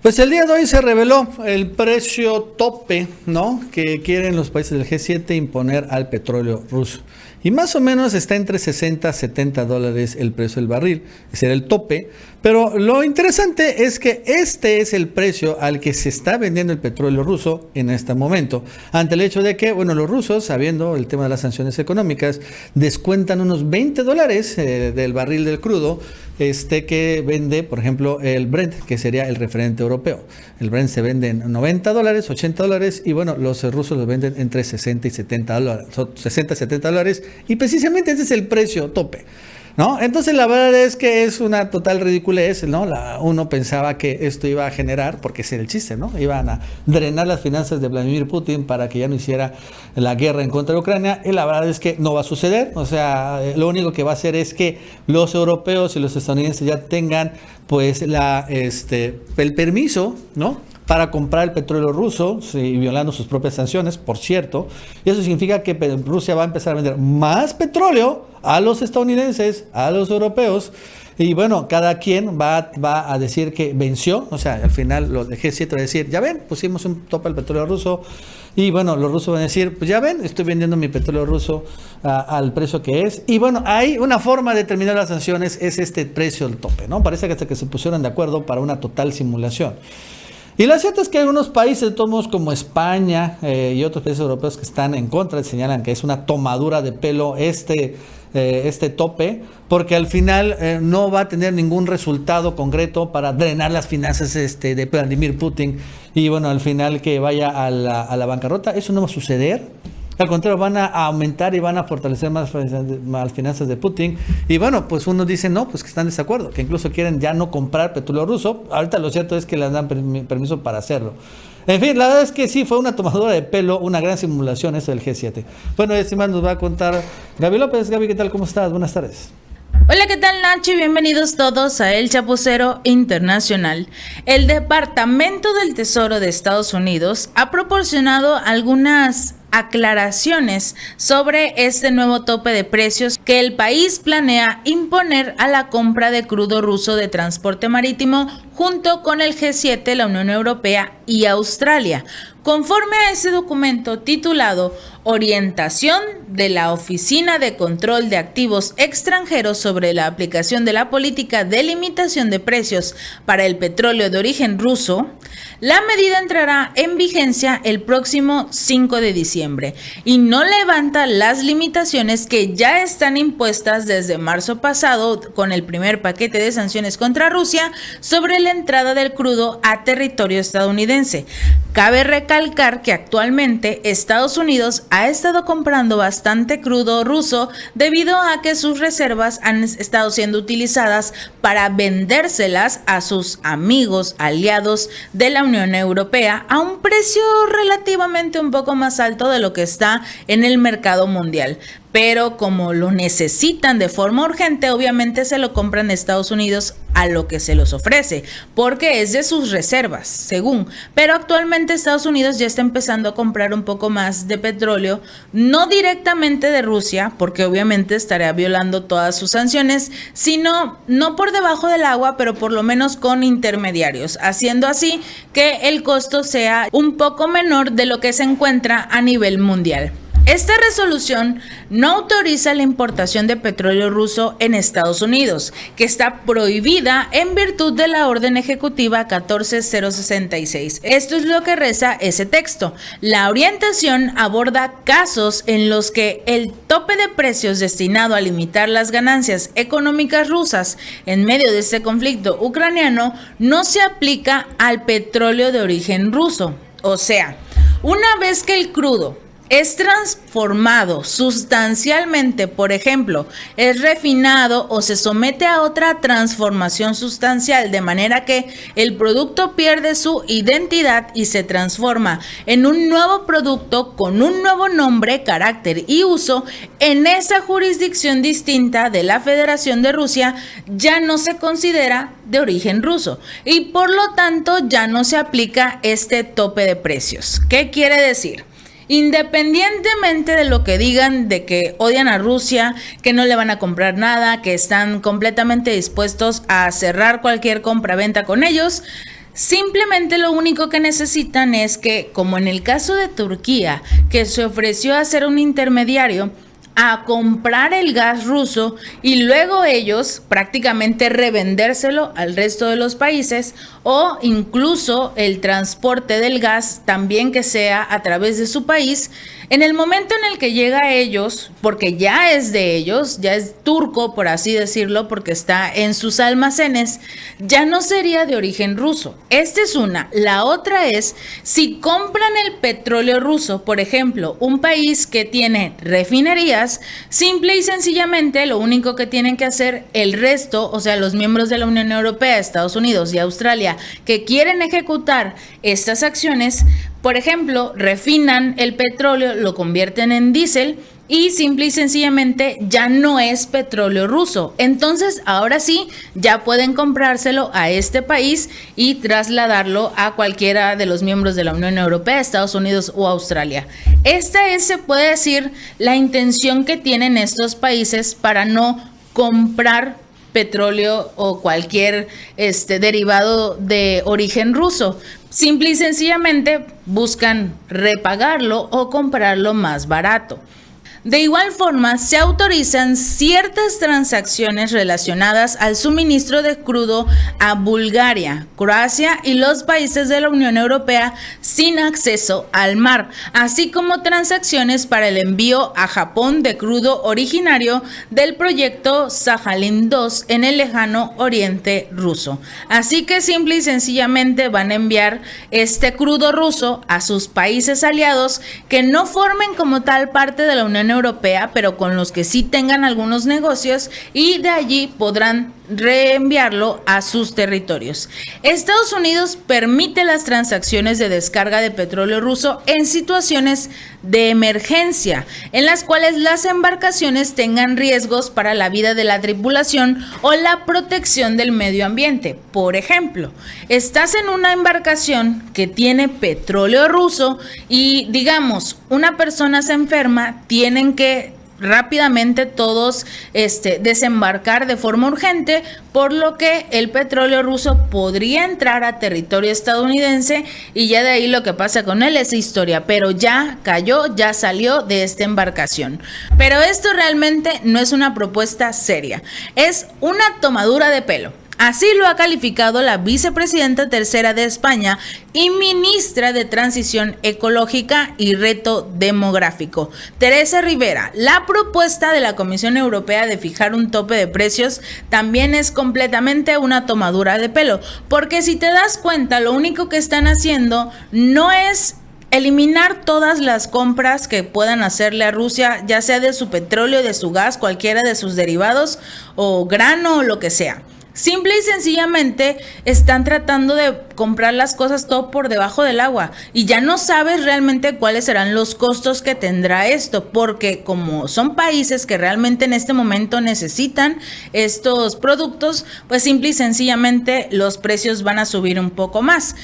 Pues el día de hoy se reveló el precio tope, ¿no?, que quieren los países del G7 imponer al petróleo ruso. Y más o menos está entre 60 a 70 dólares el precio del barril. Ese era el tope. Pero lo interesante es que este es el precio al que se está vendiendo el petróleo ruso en este momento. Ante el hecho de que, bueno, los rusos, sabiendo el tema de las sanciones económicas, descuentan unos 20 dólares del barril del crudo que vende, por ejemplo, el Brent, que sería el referente europeo. El Brent se vende en 90 dólares, 80 dólares, y bueno, los rusos lo venden entre 60 y 70 dólares, 60 y 70 dólares, y precisamente ese es el precio tope, ¿no? Entonces la verdad es que es una total ridiculez, ¿no? Uno pensaba que esto iba a generar, porque ese era el chiste, ¿no? Iban a drenar las finanzas de Vladimir Putin para que ya no hiciera la guerra en contra de Ucrania, y la verdad es que no va a suceder. O sea, lo único que va a hacer es que los europeos y los estadounidenses ya tengan pues el permiso, ¿no?, para comprar el petróleo ruso, sí, violando sus propias sanciones, por cierto. Y eso significa que Rusia va a empezar a vender más petróleo a los estadounidenses, a los europeos. Y bueno, cada quien va a decir que venció. O sea, al final los de G7 va a decir, ya ven, pusimos un tope al petróleo ruso. Y bueno, los rusos van a decir, pues ya ven, estoy vendiendo mi petróleo ruso al precio que es. Y bueno, hay una forma de terminar las sanciones, es este precio del tope, ¿no? Parece que hasta que se pusieron de acuerdo para una total simulación. Y lo cierto es que hay algunos países, como España y otros países europeos, que están en contra, señalan que es una tomadura de pelo este tope, porque al final no va a tener ningún resultado concreto para drenar las finanzas de Vladimir Putin, y bueno, al final que vaya a la bancarrota. Eso no va a suceder. Al contrario, van a aumentar y van a fortalecer más las finanzas de Putin. Y bueno, pues uno dice, no, pues que están en desacuerdo, que incluso quieren ya no comprar petróleo ruso. Ahorita lo cierto es que les dan permiso para hacerlo. En fin, la verdad es que sí, fue una tomadura de pelo, una gran simulación eso del G7. Bueno, este más nos va a contar Gaby López. Gaby, ¿qué tal? ¿Cómo estás? Buenas tardes. Hola, ¿qué tal, Nacho? Y bienvenidos todos a El Chapucero Internacional. El Departamento del Tesoro de Estados Unidos ha proporcionado algunas aclaraciones sobre este nuevo tope de precios que el país planea imponer a la compra de crudo ruso de transporte marítimo junto con el G7, la Unión Europea y Australia. Conforme a ese documento titulado Orientación de la Oficina de Control de Activos Extranjeros sobre la aplicación de la política de limitación de precios para el petróleo de origen ruso, la medida entrará en vigencia el próximo 5 de diciembre y no levanta las limitaciones que ya están impuestas desde marzo pasado con el primer paquete de sanciones contra Rusia sobre la entrada del crudo a territorio estadounidense. Cabe recalcar que actualmente Estados Unidos ha estado comprando bastante crudo ruso debido a que sus reservas han estado siendo utilizadas para vendérselas a sus amigos aliados de la Unión Europea a un precio relativamente un poco más alto de lo que está en el mercado mundial. Pero como lo necesitan de forma urgente, obviamente se lo compran Estados Unidos a lo que se los ofrece, porque es de sus reservas, según. Pero actualmente Estados Unidos ya está empezando a comprar un poco más de petróleo, no directamente de Rusia, porque obviamente estaría violando todas sus sanciones, sino no por debajo del agua, pero por lo menos con intermediarios, haciendo así que el costo sea un poco menor de lo que se encuentra a nivel mundial. Esta resolución no autoriza la importación de petróleo ruso en Estados Unidos, que está prohibida en virtud de la Orden Ejecutiva 14066. Esto es lo que reza ese texto. La orientación aborda casos en los que el tope de precios destinado a limitar las ganancias económicas rusas en medio de este conflicto ucraniano no se aplica al petróleo de origen ruso. O sea, una vez que el crudo es transformado sustancialmente, por ejemplo, es refinado o se somete a otra transformación sustancial, de manera que el producto pierde su identidad y se transforma en un nuevo producto con un nuevo nombre, carácter y uso en esa jurisdicción distinta de la Federación de Rusia, ya no se considera de origen ruso y por lo tanto ya no se aplica este tope de precios. ¿Qué quiere decir? Independientemente de lo que digan de que odian a Rusia, que no le van a comprar nada, que están completamente dispuestos a cerrar cualquier compra-venta con ellos, Simplemente lo único que necesitan es que, como en el caso de Turquía, que se ofreció a ser un intermediario, a comprar el gas ruso y luego ellos prácticamente revendérselo al resto de los países, o incluso el transporte del gas también que sea a través de su país. En el momento en el que llega a ellos, porque ya es de ellos, ya es turco por así decirlo, porque está en sus almacenes, ya no sería de origen ruso. Esta es una. La otra es, si compran el petróleo ruso, por ejemplo, un país que tiene refinerías, simple y sencillamente lo único que tienen que hacer el resto, o sea, los miembros de la Unión Europea, Estados Unidos y Australia, que quieren ejecutar estas acciones, por ejemplo, refinan el petróleo, lo convierten en diésel y simple y sencillamente ya no es petróleo ruso. Entonces, ahora sí, ya pueden comprárselo a este país y trasladarlo a cualquiera de los miembros de la Unión Europea, Estados Unidos o Australia. Esta es, se puede decir, la intención que tienen estos países para no comprar petróleo o cualquier derivado de origen ruso. Simple y sencillamente buscan repagarlo o comprarlo más barato. De igual forma, se autorizan ciertas transacciones relacionadas al suministro de crudo a Bulgaria, Croacia y los países de la Unión Europea sin acceso al mar, así como transacciones para el envío a Japón de crudo originario del proyecto Sakhalin-2 en el lejano oriente ruso. Así que simple y sencillamente van a enviar este crudo ruso a sus países aliados que no formen como tal parte de la Unión Europea, pero con los que sí tengan algunos negocios, y de allí podrán reenviarlo a sus territorios. Estados Unidos permite las transacciones de descarga de petróleo ruso en situaciones de emergencia, en las cuales las embarcaciones tengan riesgos para la vida de la tripulación o la protección del medio ambiente. Por ejemplo, estás en una embarcación que tiene petróleo ruso y, digamos, una persona se enferma, tienen que rápidamente todos desembarcar de forma urgente, por lo que el petróleo ruso podría entrar a territorio estadounidense y ya de ahí lo que pasa con él es historia, pero ya cayó, ya salió de esta embarcación. Pero esto realmente no es una propuesta seria, es una tomadura de pelo. Así lo ha calificado la vicepresidenta tercera de España y ministra de Transición Ecológica y Reto Demográfico, Teresa Rivera. La propuesta de la Comisión Europea de fijar un tope de precios también es completamente una tomadura de pelo, porque si te das cuenta, lo único que están haciendo no es eliminar todas las compras que puedan hacerle a Rusia, ya sea de su petróleo, de su gas, cualquiera de sus derivados o grano o lo que sea. Simple y sencillamente están tratando de comprar las cosas todo por debajo del agua y ya no sabes realmente cuáles serán los costos que tendrá esto, porque como son países que realmente en este momento necesitan estos productos, pues simple y sencillamente los precios van a subir un poco más.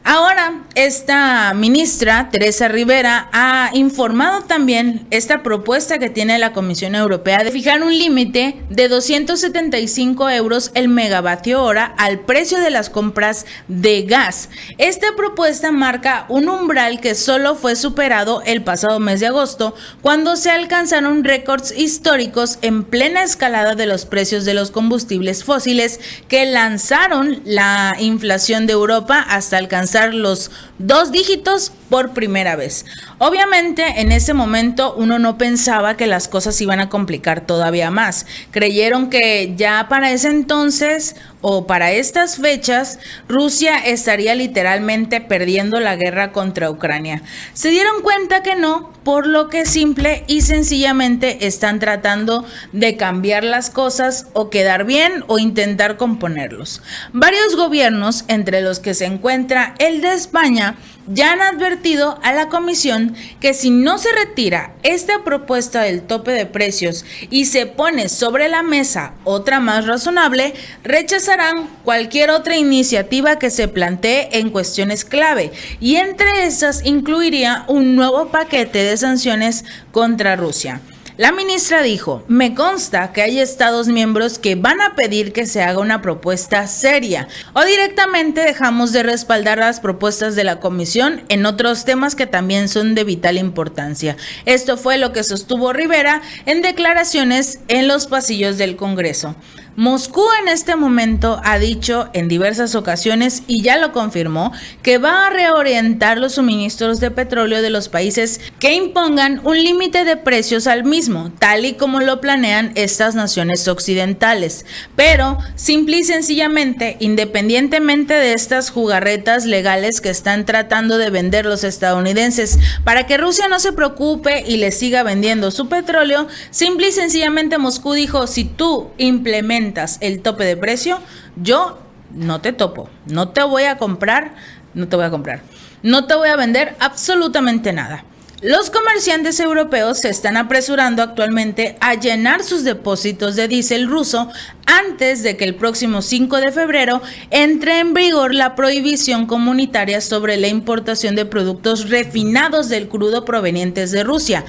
Ahora, esta ministra, Teresa Rivera, ha informado también esta propuesta que tiene la Comisión Europea de fijar un límite de 275 euros el megavatio hora al precio de las compras de gas. Esta propuesta marca un umbral que solo fue superado el pasado mes de agosto, cuando se alcanzaron récords históricos en plena escalada de los precios de los combustibles fósiles que lanzaron la inflación de Europa hasta alcanzar los 2 dígitos por primera vez. Obviamente en ese momento uno no pensaba que las cosas iban a complicar todavía más. Creyeron que ya para ese entonces o para estas fechas Rusia estaría literalmente perdiendo la guerra contra Ucrania. Se dieron cuenta que no, por lo que simple y sencillamente están tratando de cambiar las cosas o quedar bien o intentar componerlos. Varios gobiernos, entre los que se encuentra el de España, ya han advertido a la Comisión que si no se retira esta propuesta del tope de precios y se pone sobre la mesa otra más razonable, rechazarán cualquier otra iniciativa que se plantee en cuestiones clave, y entre esas incluiría un nuevo paquete de sanciones contra Rusia. La ministra dijo: me consta que hay estados miembros que van a pedir que se haga una propuesta seria, o directamente dejamos de respaldar las propuestas de la Comisión en otros temas que también son de vital importancia. Esto fue lo que sostuvo Rivera en declaraciones en los pasillos del Congreso. Moscú en este momento ha dicho en diversas ocasiones, y ya lo confirmó, que va a reorientar los suministros de petróleo de los países que impongan un límite de precios al mismo, tal y como lo planean estas naciones occidentales. Pero, simple y sencillamente, independientemente de estas jugarretas legales que están tratando de vender los estadounidenses para que Rusia no se preocupe y les siga vendiendo su petróleo, simple y sencillamente Moscú dijo: si tú implementas el tope de precio, yo no te topo, no te voy a comprar, no te voy a vender absolutamente nada. Los comerciantes europeos se están apresurando actualmente a llenar sus depósitos de diésel ruso antes de que el próximo 5 de febrero entre en vigor la prohibición comunitaria sobre la importación de productos refinados del crudo provenientes de Rusia,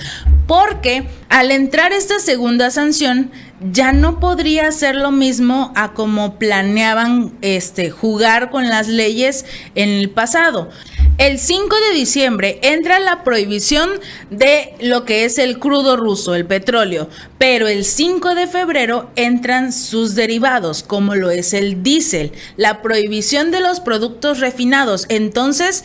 porque al entrar esta segunda sanción ya no podría ser lo mismo a como planeaban jugar con las leyes en el pasado. El 5 de diciembre entra la prohibición de lo que es el crudo ruso, el petróleo, pero el 5 de febrero entran sus derivados, como lo es el diésel, la prohibición de los productos refinados. Entonces,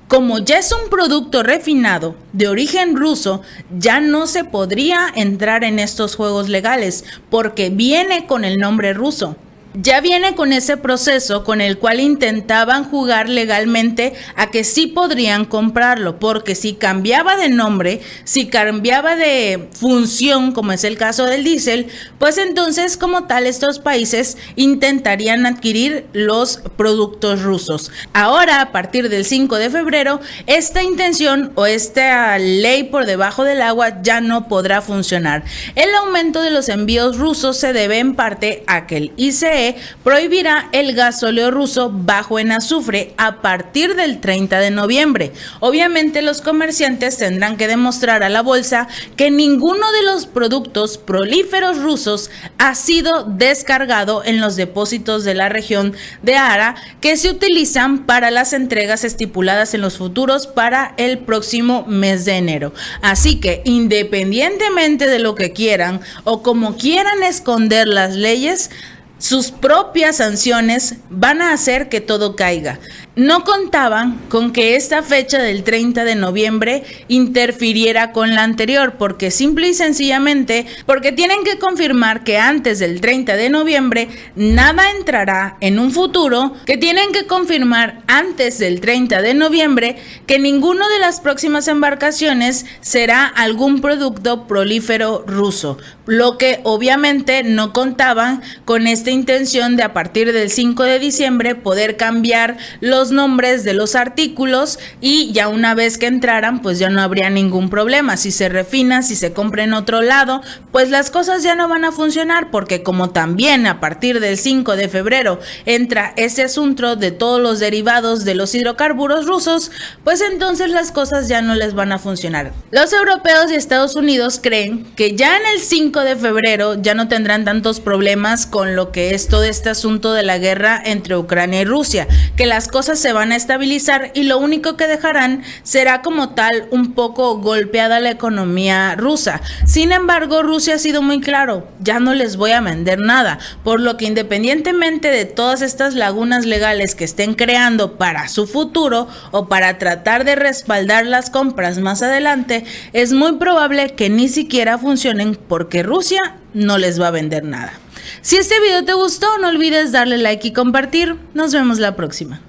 como ya es un producto refinado de origen ruso, ya no se podría entrar en estos juegos legales porque viene con el nombre ruso. Ya viene con ese proceso con el cual intentaban jugar legalmente a que sí podrían comprarlo, porque si cambiaba de nombre, si cambiaba de función, como es el caso del diésel, pues entonces como tal estos países intentarían adquirir los productos rusos. Ahora, a partir del 5 de febrero, esta intención o esta ley por debajo del agua ya no podrá funcionar. El aumento de los envíos rusos se debe en parte a que el ICE prohibirá el gasóleo ruso bajo en azufre a partir del 30 de noviembre. Obviamente los comerciantes tendrán que demostrar a la bolsa que ninguno de los productos prolíferos rusos ha sido descargado en los depósitos de la región de Ara que se utilizan para las entregas estipuladas en los futuros para el próximo mes de enero. Así que independientemente de lo que quieran o como quieran esconder las leyes, sus propias sanciones van a hacer que todo caiga. No contaban con que esta fecha del 30 de noviembre interfiriera con la anterior, porque simple y sencillamente, porque tienen que confirmar que antes del 30 de noviembre nada entrará en un futuro, que tienen que confirmar antes del 30 de noviembre que ninguno de las próximas embarcaciones será algún producto prolífero ruso, lo que obviamente no contaban con esta intención de a partir del 5 de diciembre poder cambiar los nombres de los artículos y ya una vez que entraran pues ya no habría ningún problema. Si se refina, si se compra en otro lado, pues las cosas ya no van a funcionar, porque como también a partir del 5 de febrero entra ese asunto de todos los derivados de los hidrocarburos rusos, pues entonces las cosas ya no les van a funcionar. Los europeos y Estados Unidos creen que ya en el 5 de febrero ya no tendrán tantos problemas con lo que es todo este asunto de la guerra entre Ucrania y Rusia, que las cosas se van a estabilizar y lo único que dejarán será como tal un poco golpeada la economía rusa. Sin embargo, Rusia ha sido muy claro: ya no les voy a vender nada, por lo que independientemente de todas estas lagunas legales que estén creando para su futuro o para tratar de respaldar las compras más adelante, es muy probable que ni siquiera funcionen porque Rusia no les va a vender nada. Si este video te gustó, no olvides darle like y compartir. Nos vemos la próxima.